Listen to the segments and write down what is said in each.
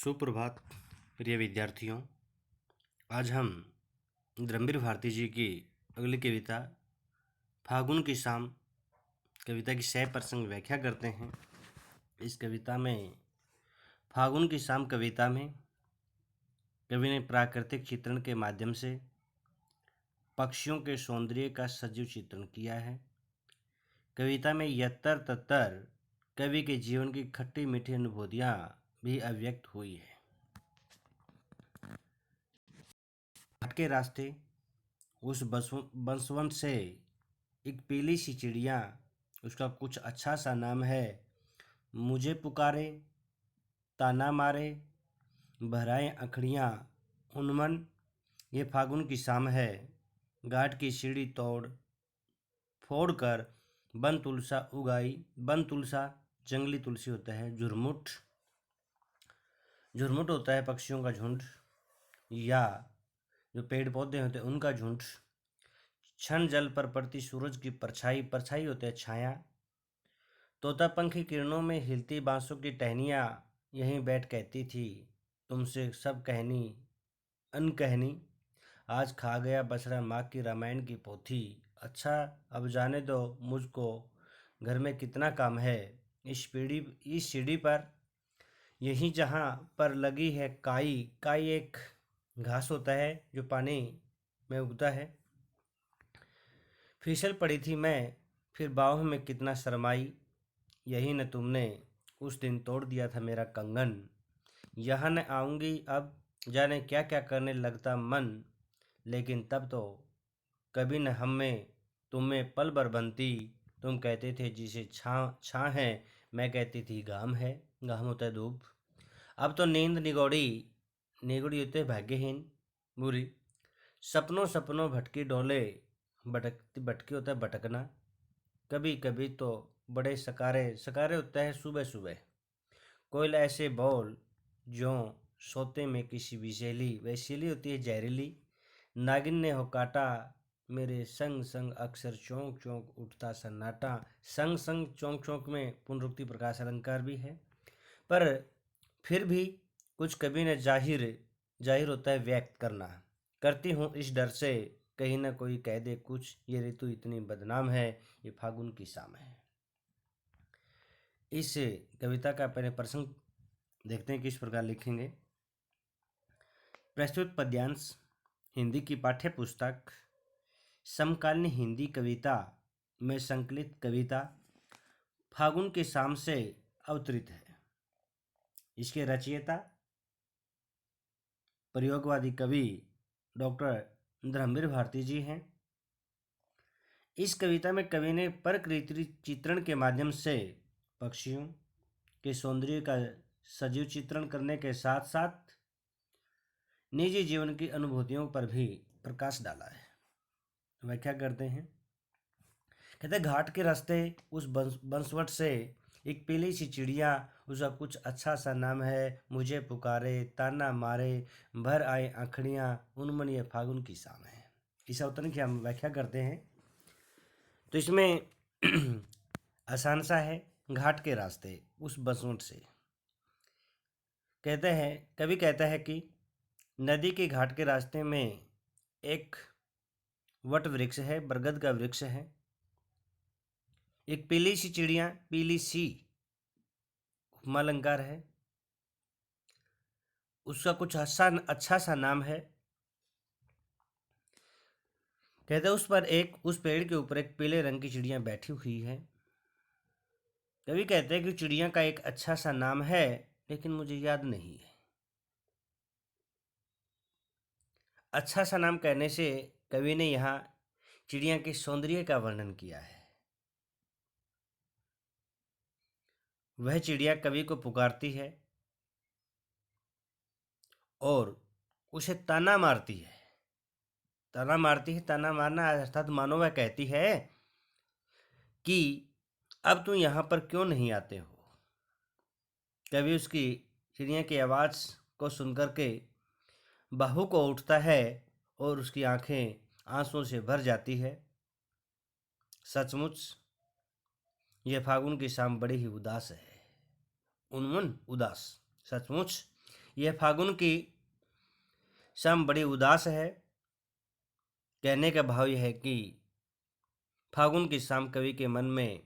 सुप्रभात प्रिय विद्यार्थियों। आज हम धर्मवीर भारती जी की अगली कविता फागुन की शाम कविता की 6 प्रसंग व्याख्या करते हैं। इस कविता में फागुन की शाम कविता में कवि ने प्राकृतिक चित्रण के माध्यम से पक्षियों के सौंदर्य का सजीव चित्रण किया है। कविता में यत्तर तत्तर कवि के जीवन की खट्टी मीठी अनुभूतियाँ भी अभिव्यक्त हुई है। घाट के रास्ते उस बंसवंत से एक पीली सी चिड़िया, उसका कुछ अच्छा सा नाम है, मुझे पुकारे ताना मारे भराए अखड़ियाँ उन्मन ये फागुन की शाम है। घाट की सीढ़ी तोड़ फोड़ कर बन तुलसा उगाई। बन तुलसा जंगली तुलसी होता है। झुरमुट झुरमुट होता है पक्षियों का झुंड, या जो पेड़ पौधे होते हैं उनका झुंड। क्षण जल पर पड़ती सूरज की परछाई, परछाई होते है छाया। तोता पंखी किरणों में हिलती बांसों की टहनियाँ यहीं बैठ कहती थी, तुमसे सब कहनी अनकहनी। आज खा गया बछड़ा माँ की रामायण की पोथी। अच्छा अब जाने दो मुझको, घर में कितना काम है। इस सीढ़ी पर यहीं जहाँ पर लगी है काई। काई एक घास होता है जो पानी में उगता है। फिसल पड़ी थी मैं फिर बाहों में कितना शर्माई। यही न तुमने उस दिन तोड़ दिया था मेरा कंगन। यहाँ न आऊँगी अब, जाने क्या क्या करने लगता मन। लेकिन तब तो कभी न हम में तुम में पल भर बनती। तुम कहते थे जिसे छाँ है, मैं कहती थी घाम है। घाम होता है धूप। अब तो नींद निगोड़ी, निगोड़ी होते है भाग्यहीन बुरी। सपनों सपनों भटकी डोले, भटकती भटकी होता है भटकना। कभी कभी तो बड़े सकारे सकारे होता है सुबह सुबह। कोयल ऐसे बोल जो सोते में किसी विषैली, वैसीली होती है जहरीली। नागिन ने हो काटा मेरे संग संग अक्सर चौंक चौंक उठता सन्नाटा। संग संग चौंक चौंक में पुनरुक्ति प्रकाश अलंकार भी है। पर फिर भी कुछ कभी न जाहिर जाहिर होता है व्यक्त करना। करती हूँ इस डर से कहीं ना कोई कह दे कुछ, ये ऋतु इतनी बदनाम है, ये फागुन की शाम है। इस कविता का पहले प्रसंग देखते हैं किस प्रकार लिखेंगे। प्रस्तुत पद्यांश हिंदी की पाठ्य पुस्तक समकालीन हिंदी कविता में संकलित कविता फागुन की शाम से अवतरित है। इसके रचयिता प्रयोगवादी कवि डॉक्टर धर्मवीर भारती जी हैं। इस कविता में कवि ने प्रकृति चित्रण के माध्यम से पक्षियों के सौंदर्य का सजीव चित्रण करने के साथ साथ निजी जीवन की अनुभूतियों पर भी प्रकाश डाला है। व्याख्या करते हैं। कहते घाट के रास्ते उस बंसवट से एक पीली सी चिड़िया, उसका कुछ अच्छा सा नाम है, मुझे पुकारे ताना मारे भर आए आँखड़ियाँ उन्मन ये फागुन की शाम है। इस अवतरण की हम व्याख्या करते हैं तो इसमें आसान सा है। घाट के रास्ते उस बंसवट से कहते हैं, कवि कहता है कि नदी के घाट के रास्ते में एक वट वृक्ष है, बरगद का वृक्ष है। एक पीली सी चिड़िया, पीली सी उपमा अलंकार है, उसका कुछ अच्छा सा नाम है। कहते उस पर उस पेड़ के ऊपर एक पीले रंग की चिड़िया बैठी हुई है। कवि कहते हैं कि चिड़िया का एक अच्छा सा नाम है लेकिन मुझे याद नहीं है। अच्छा सा नाम कहने से कवि ने यहाँ चिड़िया के सौंदर्य का वर्णन किया है। वह चिड़िया कवि को पुकारती है और उसे ताना मारती है। ताना मारती है, ताना मारना अर्थात मानो वह कहती है कि अब तुम यहाँ पर क्यों नहीं आते हो। कवि उसकी चिड़िया की आवाज़ को सुनकर के बाहु को उठता है और उसकी आंखें आंसुओं से भर जाती है। सचमुच यह फागुन की शाम बड़ी ही उदास है, उन्मन उदास। सचमुच यह फागुन की शाम बड़ी उदास है। कहने का भाव यह है कि फागुन की शाम कवि के मन में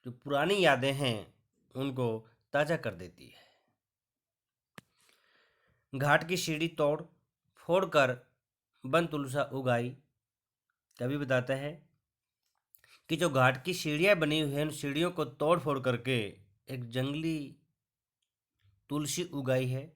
जो पुरानी यादें हैं उनको ताज़ा कर देती है। घाट की सीढ़ी तोड़ फोड़ कर बन तुलसा उगाई। कवि बताता है कि जो घाट की सीढ़ियाँ बनी हुई हैं उन सीढ़ियों को तोड़ फोड़ करके एक जंगली तुलसी उगाई है।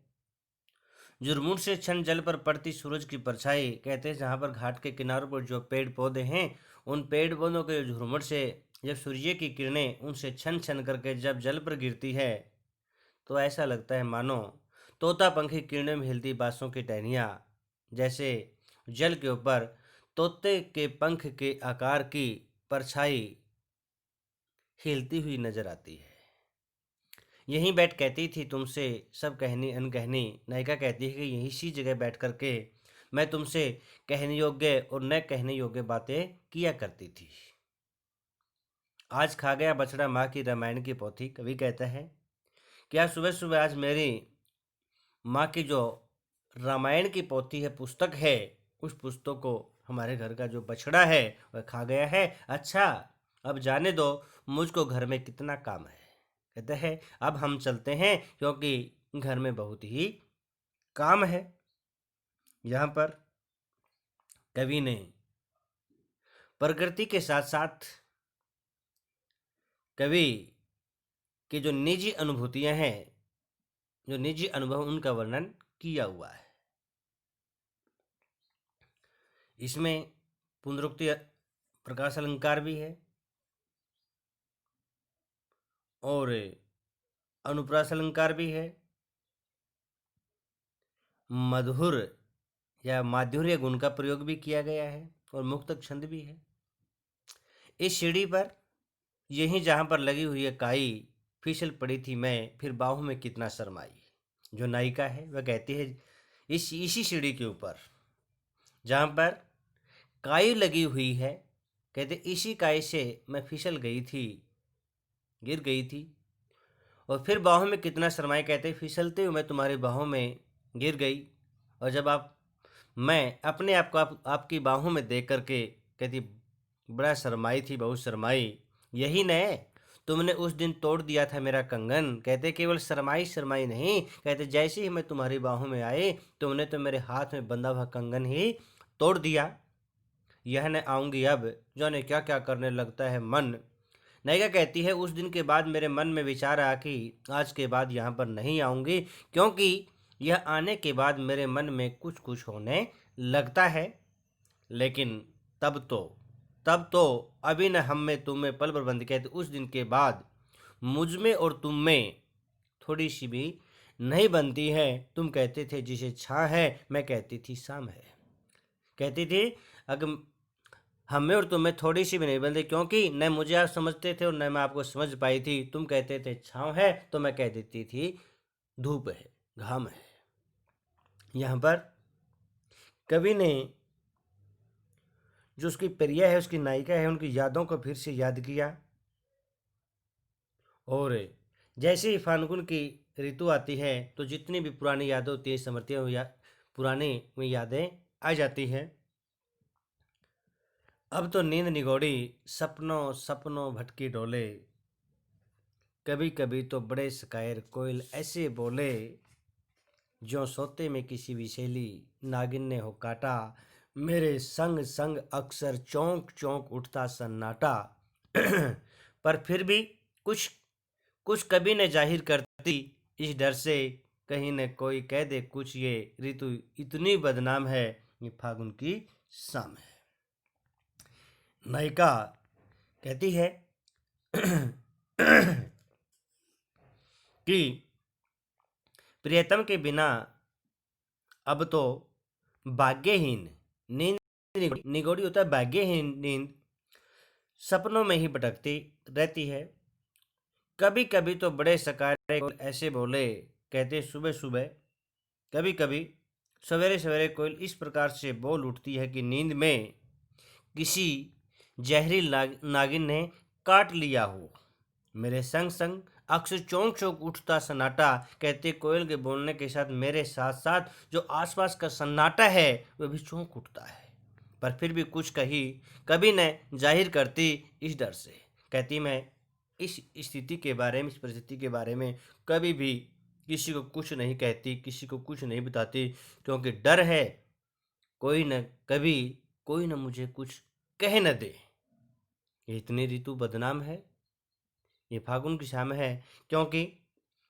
जुर्मुट से क्षण जल पर पड़ती सूरज की परछाई। कहते हैं जहाँ पर घाट के किनारों पर जो पेड़ पौधे हैं उन पेड़ पौधों के झुरमुट से जब सूर्य की किरणें उनसे छन छन करके जब जल पर गिरती है तो ऐसा लगता है मानो तोता पंखी किरणों में हिलती बांसों की टहनियाँ जैसे जल के ऊपर तोते के पंख के आकार की परछाई हिलती हुई नजर आती है। यहीं बैठ कहती थी तुमसे सब कहनी अनकहनी। नायिका कहती है कि यहीं सी जगह बैठ करके मैं तुमसे कहने योग्य और न कहने योग्य बातें किया करती थी। आज खा गया बछड़ा माँ की रामायण की पोथी। कवि कहता है कि आज सुबह सुबह आज मेरी माँ की जो रामायण की पोथी है पुस्तक है उस पुस्तक को हमारे घर का जो बछड़ा है वह खा गया है। अच्छा अब जाने दो मुझको घर में कितना काम है। कहते हैं अब हम चलते हैं क्योंकि घर में बहुत ही काम है। यहाँ पर कवि ने प्रकृति के साथ साथ कवि की जो निजी अनुभूतियां हैं जो निजी अनुभव उनका वर्णन किया हुआ है। इसमें पुनरुक्ति प्रकाश अलंकार भी है और अनुप्रास अलंकार भी है। मधुर या माधुर्य गुण का प्रयोग भी किया गया है और मुक्त छंद भी है। इस सीढ़ी पर यहीं जहाँ पर लगी हुई है काई फिसल पड़ी थी मैं फिर बाहों में कितना शर्माई। जो नायिका है वह कहती है इसी सीढ़ी के ऊपर जहाँ पर काई लगी हुई है कहते इसी काई से मैं फिसल गई थी गिर गई थी और फिर बाहों में कितना शर्माई। कहते फिसलते हुए मैं तुम्हारी बाहों में गिर गई और जब मैं अपने आप को आपकी बाहों में देख करके कहती बड़ा शर्माई थी बहुत शर्माई। यही न तुमने उस दिन तोड़ दिया था मेरा कंगन। कहते केवल शर्माई शर्माई नहीं कहते जैसे ही मैं तुम्हारी बाहों में आए तुमने तो मेरे हाथ में बंधा हुआ कंगन ही तोड़ दिया। यह न आऊँगी अब जाने क्या क्या करने लगता है मन। नायिका कहती है उस दिन के बाद मेरे मन में विचार आया कि आज के बाद यहाँ पर नहीं आऊँगी क्योंकि यह आने के बाद मेरे मन में कुछ कुछ होने लगता है। लेकिन तब तो अभी न हम में तुम में पल भर बंद। कहते उस दिन के बाद मुझ में और तुम में थोड़ी सी भी नहीं बनती है। तुम कहते थे जिसे छां है मैं कहती थी शाम है। कहती थी अगर हमें और तुम्हें थोड़ी सी भी नहीं बनती क्योंकि न मुझे आप समझते थे और न मैं आपको समझ पाई थी। तुम कहते थे छाँव है तो मैं कह देती थी धूप है घाम है। यहाँ पर कवि ने जो उसकी प्रिया है उसकी नायिका है उनकी यादों को फिर से याद किया और जैसे ही फाल्गुन की ऋतु आती है तो जितनी भी पुरानी यादें होती है स्मृतियाँ पुरानी में यादें आ जाती हैं। अब तो नींद निगोड़ी सपनों सपनों भटकी डोले। कभी कभी तो बड़े शायर कोयल ऐसे बोले जो सोते में किसी विषैली नागिन ने हो काटा। मेरे संग संग अक्सर चौंक चौंक उठता सन्नाटा। पर फिर भी कुछ कुछ कभी न जाहिर करती इस डर से कहीं न कोई कह दे कुछ ये ऋतु इतनी बदनाम है ये फागुन की शाम है। नायिका कहती है कि प्रियतम के बिना अब तो भाग्यहीन नींद निगोड़ी होता है। भाग्यहीन नींद सपनों में ही भटकती रहती है। कभी कभी तो बड़े शायर ऐसे बोले कहते सुबह सुबह कभी कभी सवेरे सवेरे कोयल इस प्रकार से बोल उठती है कि नींद में किसी जहरीली नागिन ने काट लिया हो। मेरे संग संग अक्सर चौंक चौंक उठता सन्नाटा, कहते कोयल के बोलने के साथ मेरे साथ साथ जो आसपास का सन्नाटा है वह भी चौंक उठता है, पर फिर भी कुछ कभी न जाहिर करती इस डर से। कहती मैं इस स्थिति के बारे में, इस परिस्थिति के बारे में कभी भी किसी को कुछ नहीं कहती, किसी को कुछ नहीं बताती, क्योंकि डर है कोई न कभी कोई न मुझे कुछ कह न दे। ये इतनी ऋतु बदनाम है, ये फागुन की शाम है, क्योंकि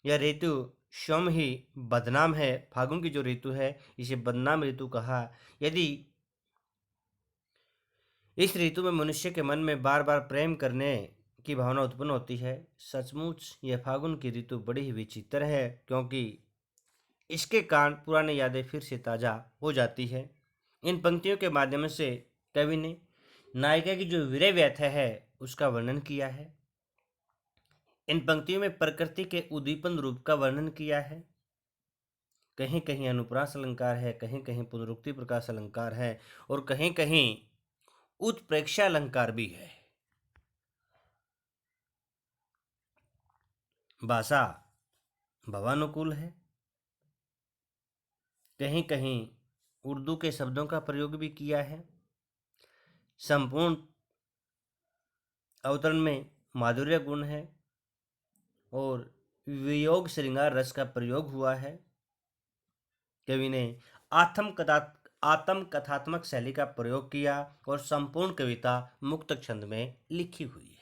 यह ऋतु स्वयं ही बदनाम है। फागुन की जो ऋतु है इसे बदनाम ऋतु कहा। यदि इस ऋतु में मनुष्य के मन में बार बार प्रेम करने की भावना उत्पन्न होती है, सचमुच यह फागुन की ऋतु बड़ी ही विचित्र है, क्योंकि इसके कारण पुरानी यादें फिर से ताज़ा हो जाती है। इन पंक्तियों के माध्यम से कवि ने नायिका की जो विरह व्यथा है उसका वर्णन किया है। इन पंक्तियों में प्रकृति के उद्दीपन रूप का वर्णन किया है। कहीं कहीं अनुप्रास अलंकार है, कहीं कहीं पुनरुक्ति प्रकाश अलंकार है, और कहीं कहीं उत्प्रेक्षा अलंकार भी है। भाषा भावानुकूल है, कहीं कहीं उर्दू के शब्दों का प्रयोग भी किया है। संपूर्ण अवतरण में माधुर्य गुण है और वियोग श्रृंगार रस का प्रयोग हुआ है। कवि ने आत्म कथात्मक शैली का प्रयोग किया और संपूर्ण कविता मुक्त छंद में लिखी हुई है।